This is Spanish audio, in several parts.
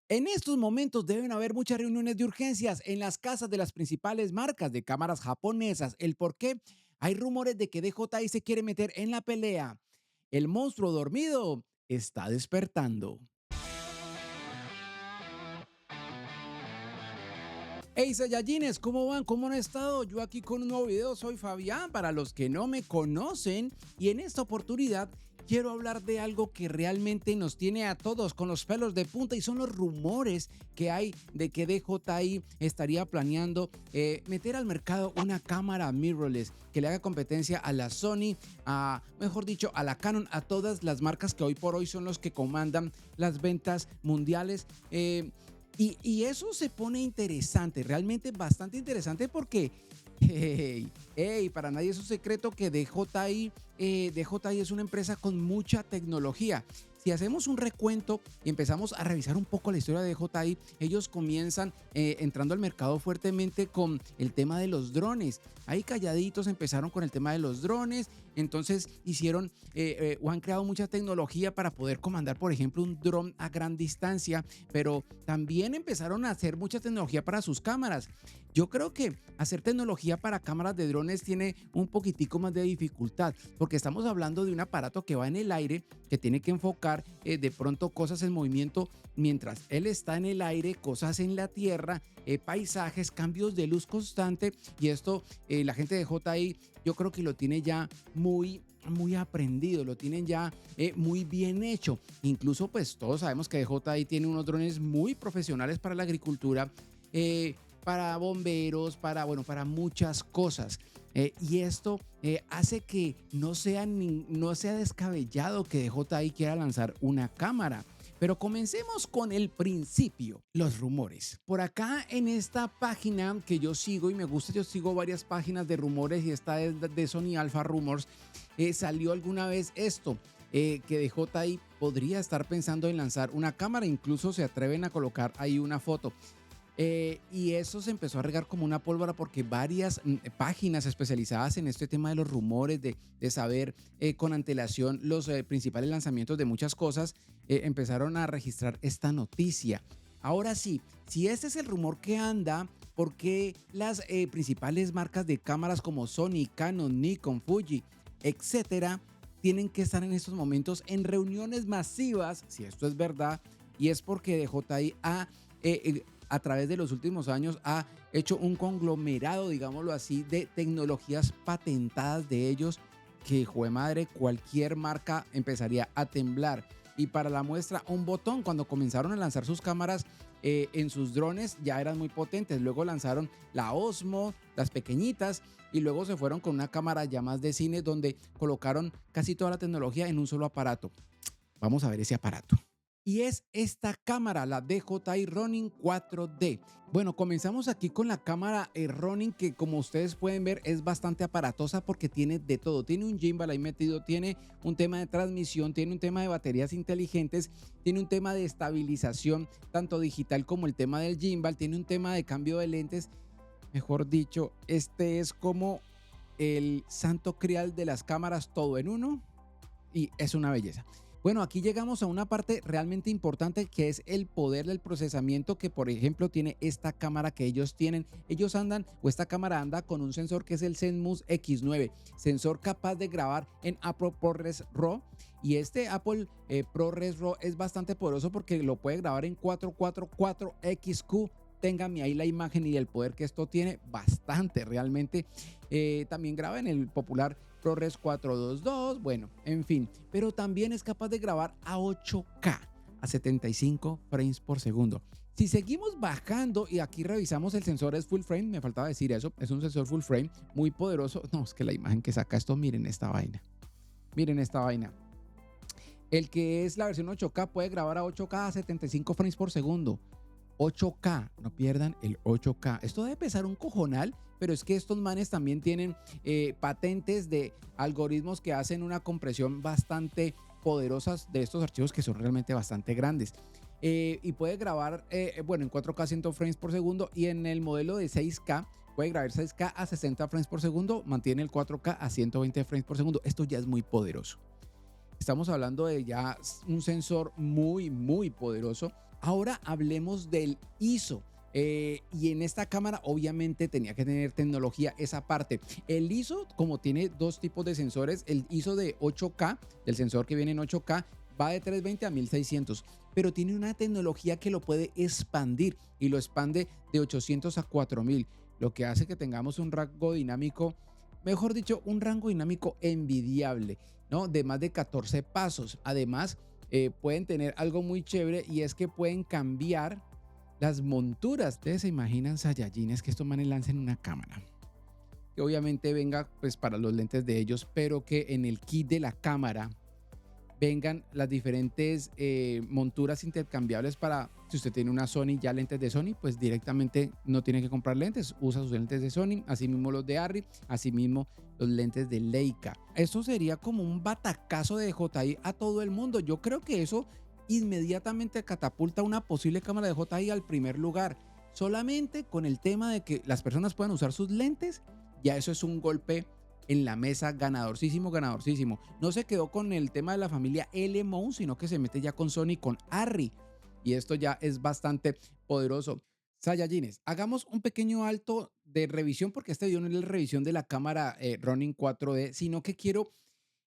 En estos momentos deben haber muchas reuniones de urgencias en las casas de las principales marcas de cámaras japonesas. ¿El por qué? Hay rumores de que DJI se quiere meter en la pelea. El monstruo dormido está despertando. Hey Saiyajines, ¿cómo van? ¿Cómo han estado? Yo aquí con un nuevo video, soy Fabián, para los que no me conocen, y en esta oportunidad quiero hablar de algo que realmente nos tiene a todos con los pelos de punta y son los rumores que hay de que DJI estaría planeando meter al mercado una cámara mirrorless que le haga competencia a la Sony, mejor dicho, a la Canon, a todas las marcas que hoy por hoy son los que comandan las ventas mundiales. Y eso se pone interesante, realmente bastante interesante porque, para nadie es un secreto que DJI es una empresa con mucha tecnología. Si hacemos un recuento y empezamos a revisar un poco la historia de DJI, ellos comienzan entrando al mercado fuertemente con el tema de los drones. Ahí calladitos empezaron con el tema de los drones, entonces hicieron o han creado mucha tecnología para poder comandar, por ejemplo, un dron a gran distancia, pero también empezaron a hacer mucha tecnología para sus cámaras. Yo creo que hacer tecnología para cámaras de drones tiene un poquitico más de dificultad, porque estamos hablando de un aparato que va en el aire, que tiene que enfocar de pronto cosas en movimiento mientras él está en el aire, cosas en la tierra, paisajes, cambios de luz constante, y esto la gente de JI yo creo que lo tiene ya muy aprendido, lo tienen ya muy bien hecho. Incluso pues todos sabemos que DJI tiene unos drones muy profesionales para la agricultura, para bomberos, para muchas cosas. Y esto hace que no sea descabellado que DJI quiera lanzar una cámara. Pero comencemos con el principio, los rumores. Por acá en esta página que yo sigo y me gusta, yo sigo varias páginas de rumores y esta es de Sony Alpha Rumors, salió alguna vez esto, que DJI podría estar pensando en lanzar una cámara, incluso se atreven a colocar ahí una foto. Y eso se empezó a regar como una pólvora porque varias páginas especializadas en este tema de los rumores, de saber con antelación los principales lanzamientos de muchas cosas, empezaron a registrar esta noticia. Ahora sí, si este es el rumor que anda, ¿por qué las principales marcas de cámaras como Sony, Canon, Nikon, Fuji, etcétera, tienen que estar en estos momentos en reuniones masivas, si esto es verdad? Y es porque DJI a través de los últimos años ha hecho un conglomerado, digámoslo así, de tecnologías patentadas de ellos que, jue madre, cualquier marca empezaría a temblar. Y para la muestra, un botón, cuando comenzaron a lanzar sus cámaras en sus drones, ya eran muy potentes. Luego lanzaron la Osmo, las pequeñitas, y luego se fueron con una cámara ya más de cine, donde colocaron casi toda la tecnología en un solo aparato. Vamos a ver ese aparato. Y es esta cámara, la DJI Ronin 4D. Bueno, comenzamos aquí con la cámara Ronin, que como ustedes pueden ver es bastante aparatosa porque tiene de todo. Tiene un gimbal ahí metido, tiene un tema de transmisión, tiene un tema de baterías inteligentes, tiene un tema de estabilización tanto digital como el tema del gimbal, tiene un tema de cambio de lentes. Mejor dicho, este es como el santo crial de las cámaras, todo en uno, y es una belleza. Bueno, aquí llegamos a una parte realmente importante que es el poder del procesamiento que, por ejemplo, tiene esta cámara que ellos tienen. Ellos andan, o esta cámara anda con un sensor que es el Zenmuse X9, sensor capaz de grabar en Apple ProRes RAW. Y este Apple ProRes RAW es bastante poderoso porque lo puede grabar en 444XQ. Téngame ahí la imagen y el poder que esto tiene, bastante realmente. También graba en el popular ProRes 422, bueno, en fin, pero también es capaz de grabar a 8K, a 75 frames por segundo. Si seguimos bajando y aquí revisamos el sensor es full frame, me faltaba decir eso, es un sensor full frame muy poderoso. No, es que la imagen que saca esto, miren esta vaina. El que es la versión 8K puede grabar a 8K a 75 frames por segundo. 8K, no pierdan el 8K. Esto debe pesar un cojonal, pero es que estos manes también tienen patentes de algoritmos que hacen una compresión bastante poderosa de estos archivos que son realmente bastante grandes. Y puede grabar, bueno, en 4K 100 frames por segundo, y en el modelo de 6K puede grabar 6K a 60 frames por segundo, mantiene el 4K a 120 frames por segundo. Esto ya es muy poderoso. Estamos hablando de ya un sensor muy poderoso Ahora hablemos del ISO. Y en esta cámara obviamente tenía que tener tecnología esa parte. El ISO, como tiene dos tipos de sensores, el ISO de 8K, el sensor que viene en 8K, va de 320 a 1600, pero tiene una tecnología que lo puede expandir y lo expande de 800 a 4000, lo que hace que tengamos un rango dinámico, mejor dicho, un rango dinámico envidiable, ¿no? De más de 14 pasos. Además, pueden tener algo muy chévere y es que pueden cambiar las monturas. Ustedes se imaginan Saiyajines que estos manes lancen una cámara que obviamente venga pues para los lentes de ellos, pero que en el kit de la cámara vengan las diferentes monturas intercambiables para, si usted tiene una Sony, ya lentes de Sony, pues directamente no tiene que comprar lentes, usa sus lentes de Sony, así mismo los de Arri, así mismo los lentes de Leica. Eso sería como un batacazo de DJI a todo el mundo. Yo creo que eso inmediatamente catapulta una posible cámara de DJI al primer lugar. Solamente con el tema de que las personas puedan usar sus lentes, ya eso es un golpe en la mesa, ganadorcísimo, ganadorcísimo. No se quedó con el tema de la familia L-Mount, sino que se mete ya con Sony, con Arri. Y esto ya es bastante poderoso. Saiyajines, hagamos un pequeño alto de revisión, porque este video no es la revisión de la cámara Ronin 4D, sino que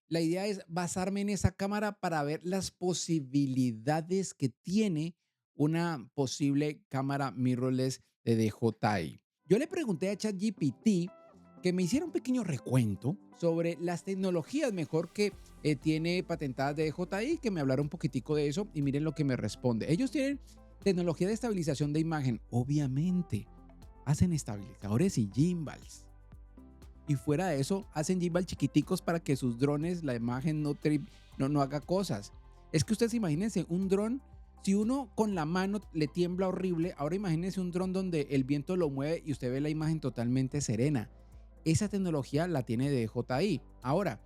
la idea es basarme en esa cámara para ver las posibilidades que tiene una posible cámara mirrorless de DJI. Yo le pregunté a ChatGPT que me hiciera un pequeño recuento sobre las tecnologías mejor que tiene patentadas de DJI, que me hablara un poquitico de eso y miren lo que me responde. Ellos tienen tecnología de estabilización de imagen, obviamente. Hacen estabilizadores y gimbals. Y fuera de eso, hacen gimbal chiquiticos para que sus drones, la imagen no haga cosas. Es que ustedes imagínense un dron, si uno con la mano le tiembla horrible, ahora imagínense un dron donde el viento lo mueve y usted ve la imagen totalmente serena. Esa tecnología la tiene DJI. Ahora,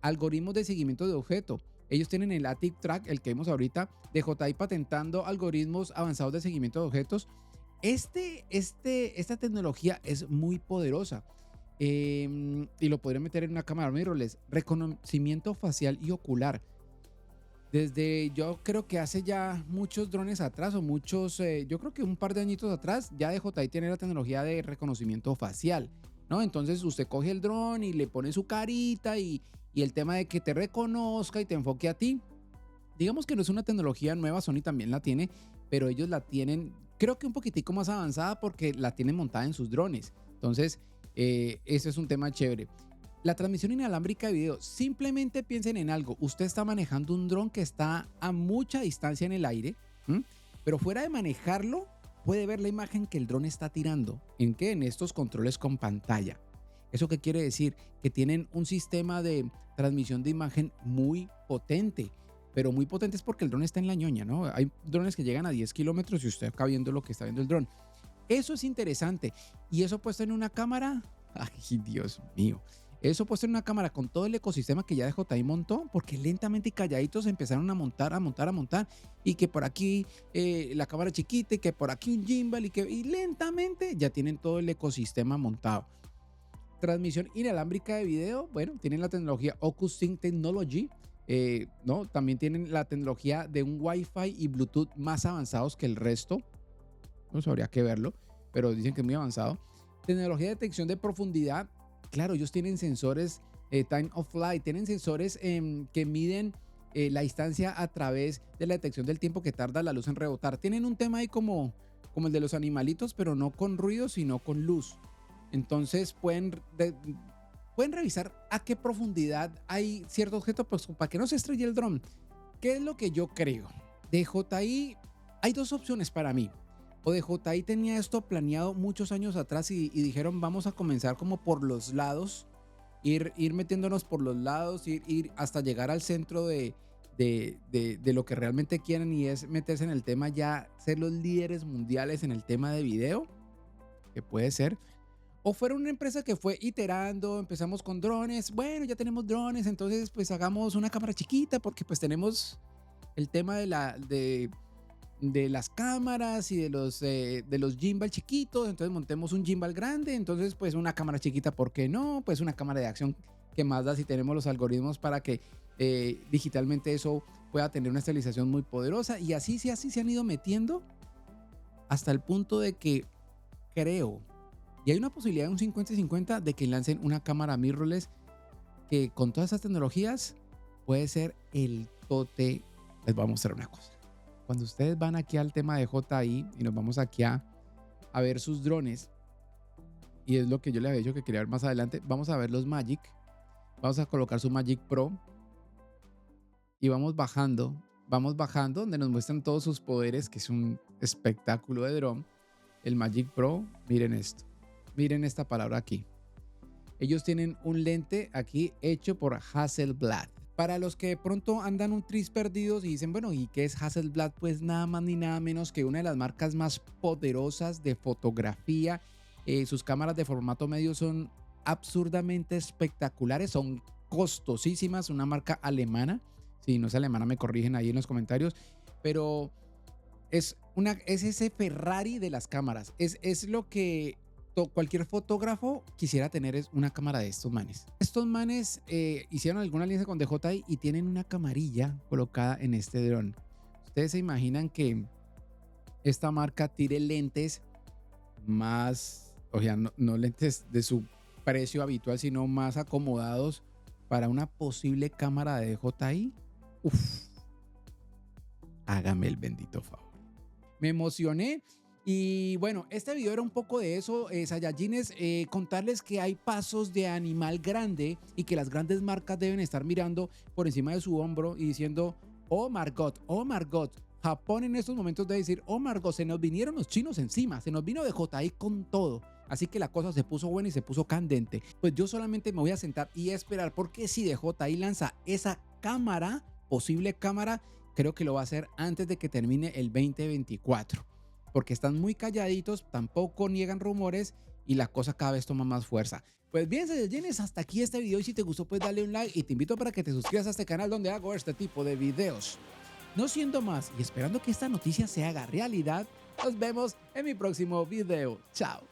algoritmos de seguimiento de objeto. Ellos tienen el Active Track, el que vimos ahorita, DJI patentando algoritmos avanzados de seguimiento de objetos. Esta tecnología es muy poderosa. Y lo podría meter en una cámara mirrorless. Reconocimiento facial y ocular. Desde yo creo que hace ya muchos drones atrás o yo creo que un par de añitos atrás ya DJI tiene la tecnología de reconocimiento facial, ¿no? Entonces usted coge el dron y le pone su carita y el tema de que te reconozca y te enfoque a ti. Digamos que no es una tecnología nueva, Sony también la tiene, pero ellos la tienen, creo que un poquitico más avanzada porque la tienen montada en sus drones. Entonces, ese es un tema chévere. La transmisión inalámbrica de video, simplemente piensen en algo. Usted está manejando un dron que está a mucha distancia en el aire, pero fuera de manejarlo, puede ver la imagen que el dron está tirando. ¿En qué? En estos controles con pantalla. ¿Eso qué quiere decir? Que tienen un sistema de transmisión de imagen muy potente. Pero muy potente es porque el dron está en la ñoña, ¿no? Hay drones que llegan a 10 kilómetros y usted acá viendo lo que está viendo el dron. Eso es interesante. Y eso puesto en una cámara, ay Dios mío. Eso puesto en una cámara con todo el ecosistema que ya DJI montó, porque lentamente y calladitos empezaron a montar, y que por aquí la cámara chiquita, y que por aquí un gimbal, y lentamente ya tienen todo el ecosistema montado. Transmisión inalámbrica de video, bueno, tienen la tecnología OcuSync Technology, ¿no? También tienen la tecnología de un Wi-Fi y Bluetooth más avanzados que el resto. No sabría qué verlo, pero dicen que es muy avanzado. Tecnología de detección de profundidad. Claro, ellos tienen sensores time of flight, tienen sensores que miden la distancia a través de la detección del tiempo que tarda la luz en rebotar. Tienen un tema ahí como el de los animalitos, pero no con ruido, sino con luz. Entonces pueden revisar a qué profundidad hay cierto objeto, pues para que no se estrelle el dron. ¿Qué es lo que yo creo? DJI, hay dos opciones para mí. O DJI tenía esto planeado muchos años atrás y dijeron vamos a comenzar como por los lados, ir metiéndonos por los lados, ir hasta llegar al centro de lo que realmente quieren, y es meterse en el tema ya, ser los líderes mundiales en el tema de video, que puede ser. O fuera una empresa que fue iterando, empezamos con drones, bueno, ya tenemos drones, entonces pues hagamos una cámara chiquita porque pues tenemos el tema de las cámaras y de los gimbal chiquitos, entonces montemos un gimbal grande, entonces pues una cámara chiquita, ¿por qué no? Pues una cámara de acción, que más da si tenemos los algoritmos para que digitalmente eso pueda tener una estabilización muy poderosa y así se han ido metiendo hasta el punto de que creo, y hay una posibilidad de un 50-50 de que lancen una cámara mirrorless que con todas esas tecnologías puede ser el tote. Les voy a mostrar una cosa. Cuando ustedes van aquí al tema de JI y nos vamos aquí a ver sus drones, y es lo que yo les había dicho que quería ver más adelante, vamos a ver los Magic, vamos a colocar su Magic Pro y vamos bajando donde nos muestran todos sus poderes, que es un espectáculo de dron. El Magic Pro, miren esto, miren esta palabra aquí. Ellos tienen un lente aquí hecho por Hasselblad. Para los que de pronto andan un tris perdidos y dicen, bueno, ¿y qué es Hasselblad? Pues nada más ni nada menos que una de las marcas más poderosas de fotografía. Sus cámaras de formato medio son absurdamente espectaculares, son costosísimas, una marca alemana. Si no es alemana, me corrigen ahí en los comentarios, pero es ese Ferrari de las cámaras. Es lo que cualquier fotógrafo quisiera tener, es una cámara de estos manes. Estos manes hicieron alguna alianza con DJI y tienen una camarilla colocada en este dron. Ustedes se imaginan que esta marca tire lentes más, o sea, no lentes de su precio habitual, sino más acomodados para una posible cámara de DJI. Uf, hágame el bendito favor. Me emocioné. Y bueno, este video era un poco de eso, Saiyajines, contarles que hay pasos de animal grande y que las grandes marcas deben estar mirando por encima de su hombro y diciendo, oh Margot, oh Margot. Japón en estos momentos debe decir, oh Margot, se nos vinieron los chinos encima, se nos vino DJI con todo. Así que la cosa se puso buena y se puso candente. Pues yo solamente me voy a sentar y esperar, porque si DJI lanza esa cámara, posible cámara, creo que lo va a hacer antes de que termine el 2024. Porque están muy calladitos, tampoco niegan rumores y la cosa cada vez toma más fuerza. Pues bien, Saiyajines, hasta aquí este video y si te gustó pues dale un like y te invito para que te suscribas a este canal donde hago este tipo de videos. No siendo más y esperando que esta noticia se haga realidad, nos vemos en mi próximo video. Chao.